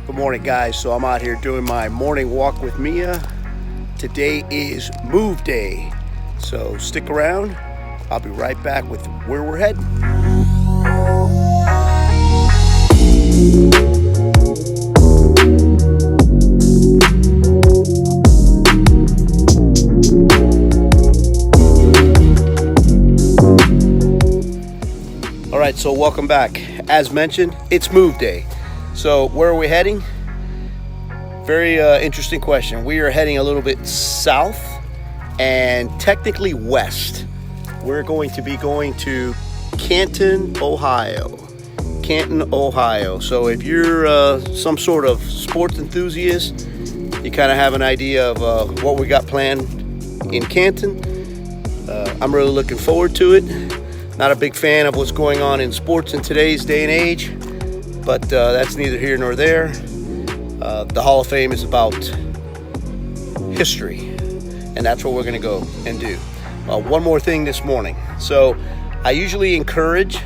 Good morning, guys. So I'm out here doing my morning walk with Mia. Today is move day, so stick around. I'll be right back with where we're heading. All right, so welcome back. As mentioned, it's move day. So where are we heading? Very interesting question. We are heading a little bit south and technically west. We're going to be going to Canton, Ohio. Canton, Ohio. So if you're some sort of sports enthusiast, you kind of have an idea of what we got planned in Canton. I'm really looking forward to it. Not a big fan of what's going on in sports in today's day and age, but that's neither here nor there. The Hall of Fame is about history, and that's what we're going to go and do. One more thing this morning. So I usually encourage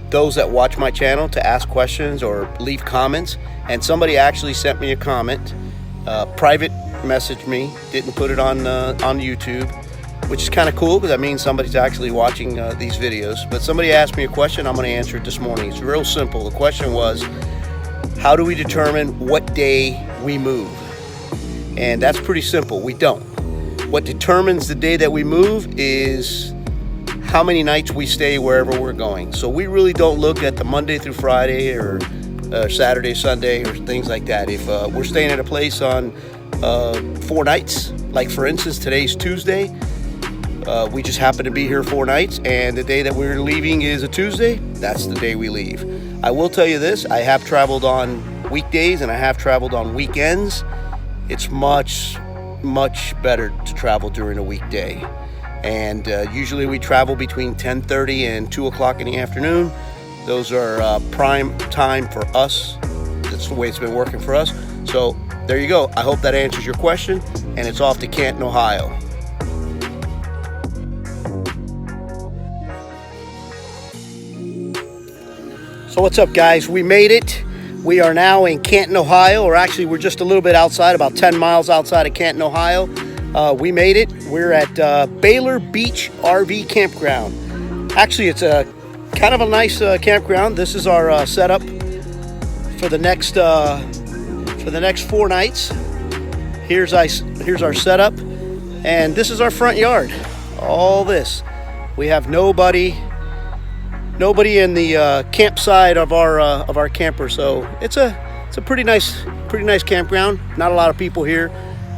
those that watch my channel to ask questions or leave comments, and somebody actually sent me a comment, private messaged me, didn't put it on YouTube, which is kind of cool because that means somebody's actually watching these videos. But somebody asked me a question, I'm going to answer it this morning. It's real simple. The question was, how do we determine what day we move? And that's pretty simple. We don't. What determines the day that we move is how many nights we stay wherever we're going. So we really don't look at the Monday through Friday or Saturday, Sunday, or things like that. If we're staying at a place on 4 nights, like for instance, today's Tuesday, we just happen to be here 4 nights, and the day that we're leaving is a Tuesday, that's the day we leave. I will tell you this, I have traveled on weekdays and I have traveled on weekends. It's much better to travel during a weekday. And usually we travel between 10:30 and 2 o'clock in the afternoon. Those are prime time for us. That's the way it's been working for us. So there you go. I hope that answers your question, and it's off to Canton, Ohio. So what's up, guys? We made it. We are now in Canton, Ohio, or actually we're just a little bit outside, about 10 miles outside of Canton, Ohio. We made it. We're at Baylor Beach RV Campground. Actually, it's a kind of a nice campground. This is our setup for the next 4 nights. Here's our setup, and this is our front yard. All this. We have nobody in the campsite of our camper, so it's a pretty nice campground. Not a lot of people here,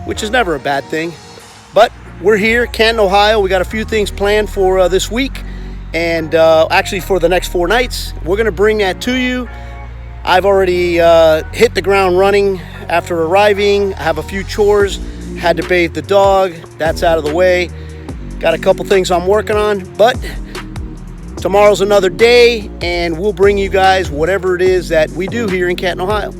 which is never a bad thing. But we're here, Canton, Ohio. We got a few things planned for this week, and actually for the next 4 nights. We're gonna bring that to you. I've already hit the ground running after arriving. I have a few chores. Had to bathe the dog. That's out of the way. Got a couple things I'm working on, but tomorrow's another day, and we'll bring you guys whatever it is that we do here in Canton, Ohio.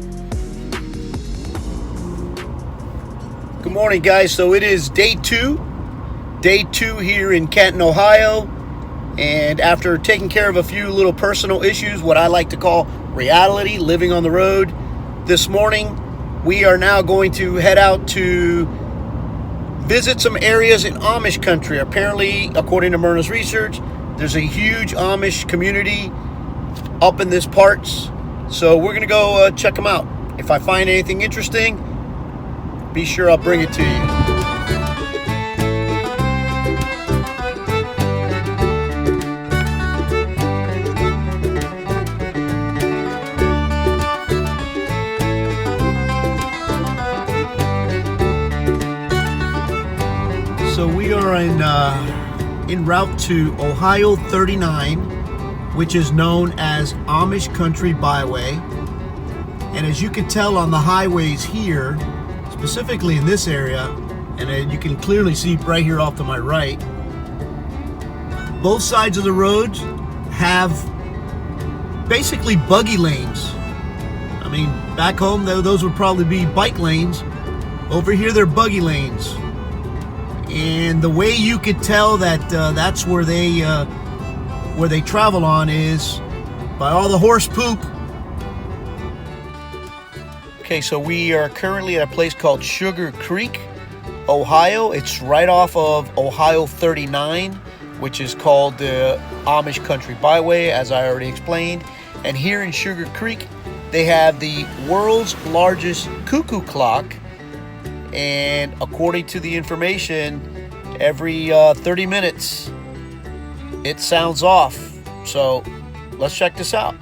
Good morning, guys. So it is day two here in Canton, Ohio. And after taking care of a few little personal issues, what I like to call reality, living on the road, this morning, we are now going to head out to visit some areas in Amish country. Apparently, according to Myrna's research, there's a huge Amish community up in this parts, so we're gonna go check them out. If I find anything interesting, be sure I'll bring it to you. So we are en route to Ohio 39, which is known as Amish Country Byway. And as you can tell on the highways here, specifically in this area, and you can clearly see right here off to my right, both sides of the roads have basically buggy lanes. I mean, back home, those would probably be bike lanes. Over here, they're buggy lanes. And the way you could tell that that's where they travel on is by all the horse poop Okay, so we are currently at a place called Sugar Creek, Ohio. It's right off of Ohio 39, which is called the Amish Country Byway, as I already explained. And here in Sugar Creek, they have the world's largest cuckoo clock. And according to the information, every 30 minutes, it sounds off. So let's check this out.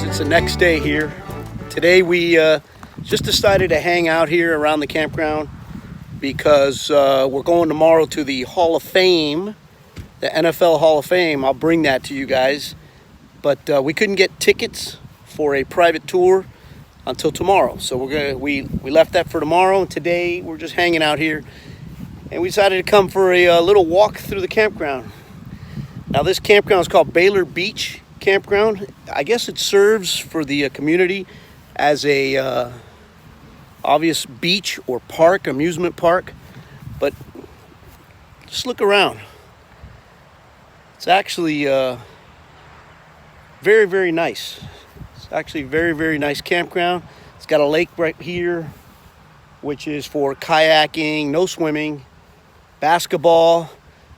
It's the next day here. Today we just decided to hang out here around the campground because we're going tomorrow to the Hall of Fame, the NFL Hall of Fame. I'll bring that to you guys. But we couldn't get tickets for a private tour until tomorrow. So we left that for tomorrow, and today we're just hanging out here. And we decided to come for a little walk through the campground. Now this campground is called Baylor Beach Campground. I guess it serves for the community as a obvious beach or park, amusement park. But just look around. It's actually very, very nice. It's actually very, very nice campground. It's got a lake right here, which is for kayaking, no swimming, basketball.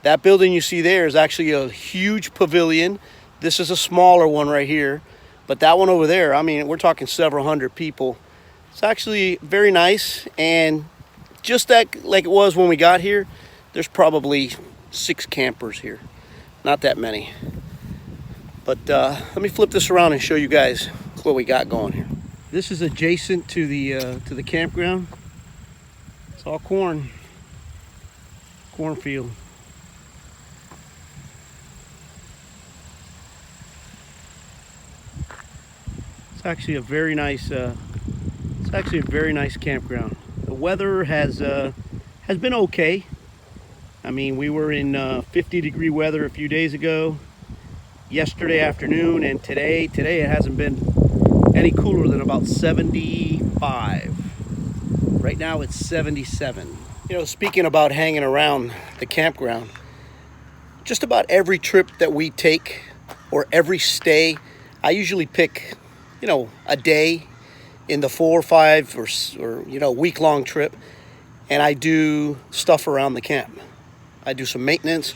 That building you see there is actually a huge pavilion. This is a smaller one right here. But that one over there, I mean, we're talking several hundred people. It's actually very nice. And just that, like it was when we got here, there's probably 6 campers here. Not that many. But let me flip this around and show you guys what we got going here. This is adjacent to the campground. It's all cornfield. It's actually a very nice. It's actually a very nice campground. The weather has been okay. I mean, we were in 50-degree weather a few days ago, yesterday afternoon, and today it hasn't been any cooler than about 75. Right now it's 77. You know, speaking about hanging around the campground, just about every trip that we take or every stay, I usually pick, you know, a day in the 4 or 5 or you know, week-long trip, and I do stuff around the camp. I do some maintenance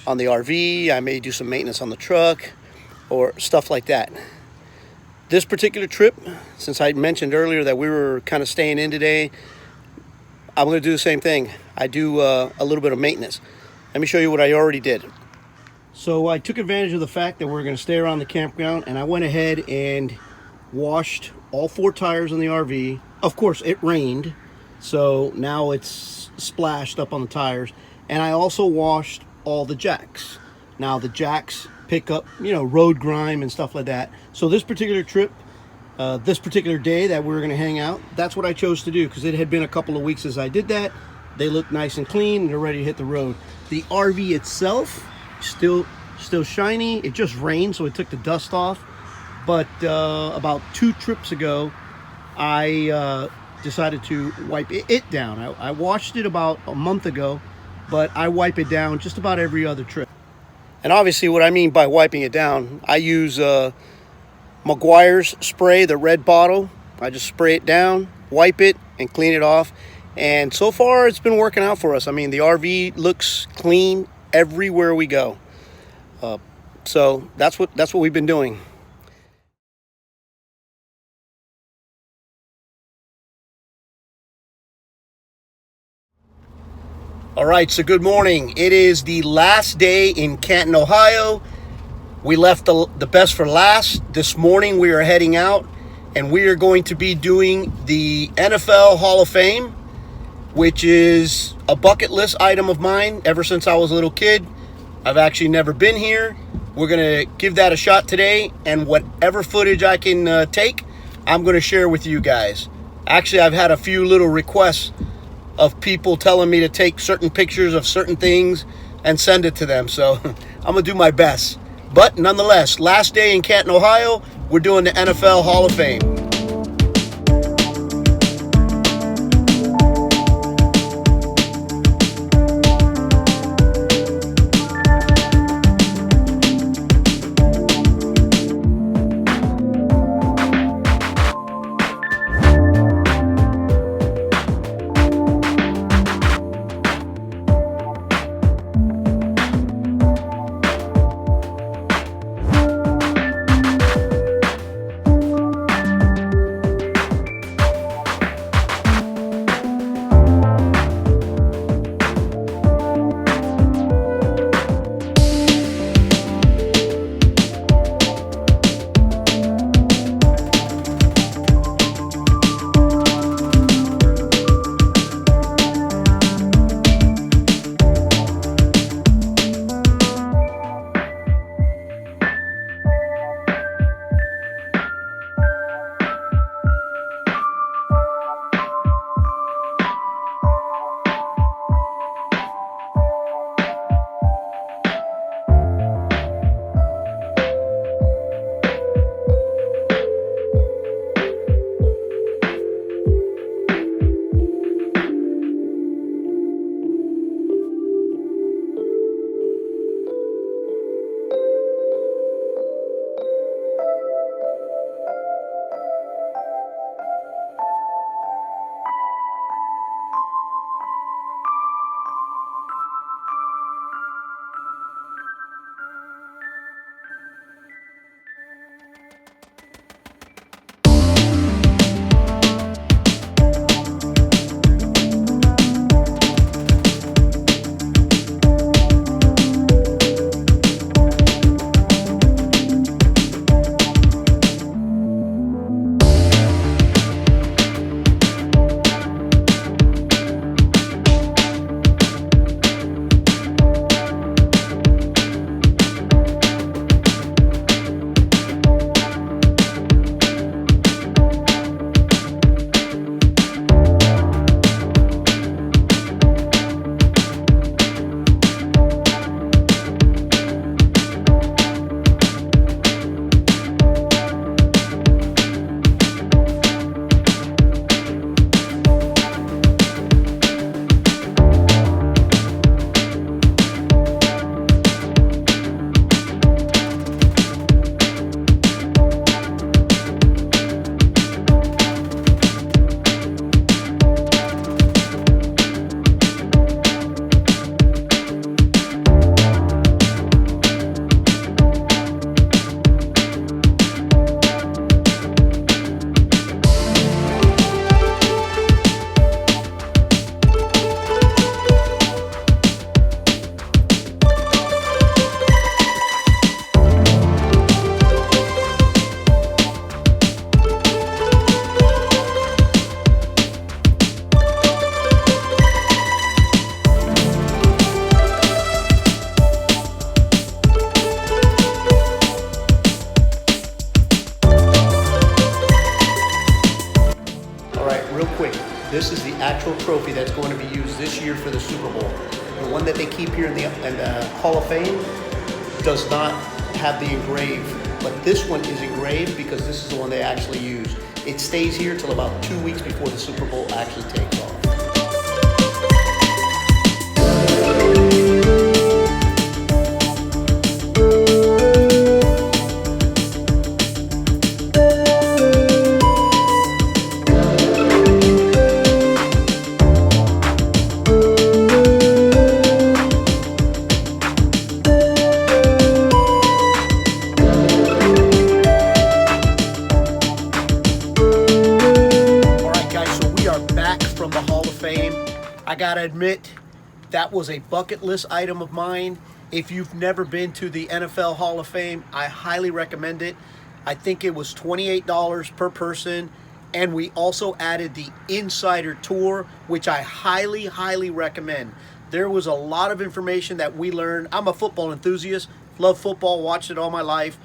on the RV. I may do some maintenance on the truck or stuff like that. This particular trip, since I mentioned earlier that we were kind of staying in today, I'm going to do the same thing. I do a little bit of maintenance. Let me show you what I already did. So I took advantage of the fact that we're going to stay around the campground, and I went ahead and washed all 4 tires on the RV. Of course, it rained, so now it's splashed up on the tires. And I also washed all the jacks. Now the jacks pick up, you know, road grime and stuff like that. So this particular trip, this particular day that we were going to hang out, that's what I chose to do, because it had been a couple of weeks since I did that. They look nice and clean and they're ready to hit the road. The RV itself, still shiny. It just rained, so it took the dust off. But about 2 trips ago, I decided to wipe it down. I washed it about a month ago, but I wipe it down just about every other trip. And obviously what I mean by wiping it down, I use McGuire's spray, the red bottle. I just spray it down, wipe it, and clean it off. And so far it's been working out for us. I mean, the RV looks clean everywhere we go. So that's what we've been doing. All right, so good morning. It is the last day in Canton, Ohio. We left the best for last. This morning we are heading out, and we are going to be doing the NFL Hall of Fame, which is a bucket list item of mine ever since I was a little kid. I've actually never been here. We're going to give that a shot today, and whatever footage I can take, I'm going to share with you guys. Actually, I've had a few little requests of people telling me to take certain pictures of certain things and send it to them. So I'm going to do my best. But nonetheless, last day in Canton, Ohio, we're doing the NFL Hall of Fame. actual trophy that's going to be used this year for the Super Bowl. The one that they keep here in the Hall of Fame does not have the engraved, but this one is engraved because this is the one they actually use. It stays here till about 2 weeks before the Super Bowl actually takes off. From the Hall of Fame. I gotta admit, that was a bucket list item of mine. If you've never been to the NFL Hall of Fame, I highly recommend it. I think it was $28 per person, and we also added the insider tour, which I highly recommend. There was a lot of information that we learned. I'm a football enthusiast, love football, watched it all my life.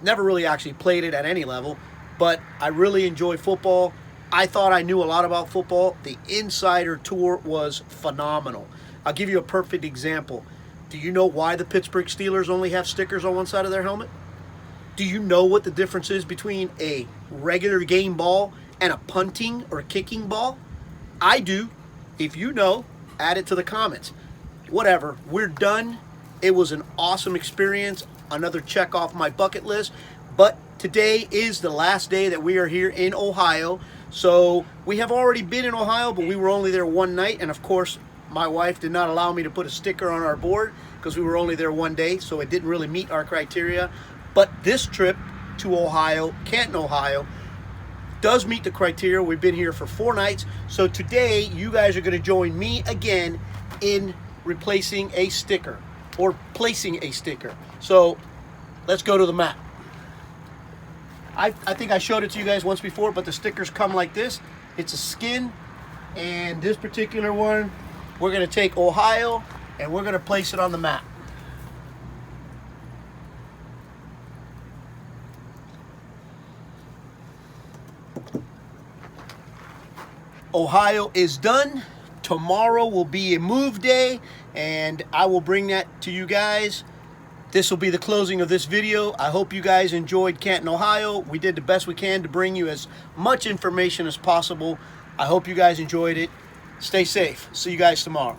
Never really actually played it at any level, but I really enjoy football. I thought I knew a lot about football. The insider tour was phenomenal. I'll give you a perfect example. Do you know why the Pittsburgh Steelers only have stickers on one side of their helmet? Do you know what the difference is between a regular game ball and a punting or kicking ball? I do. If you know, add it to the comments. Whatever, we're done. It was an awesome experience. Another check off my bucket list. But today is the last day that we are here in Ohio. So we have already been in Ohio, but we were only there one night. And of course, my wife did not allow me to put a sticker on our board because we were only there one day. So it didn't really meet our criteria. But this trip to Ohio, Canton, Ohio, does meet the criteria. We've been here for 4 nights. So today, you guys are going to join me again in replacing a sticker or placing a sticker. So let's go to the map. I think I showed it to you guys once before, but the stickers come like this. It's a skin, and this particular one, we're going to take Ohio, and we're going to place it on the map. Ohio is done. Tomorrow will be a move day, and I will bring that to you guys. This will be the closing of this video. I hope you guys enjoyed Canton, Ohio. We did the best we can to bring you as much information as possible. I hope you guys enjoyed it. Stay safe. See you guys tomorrow.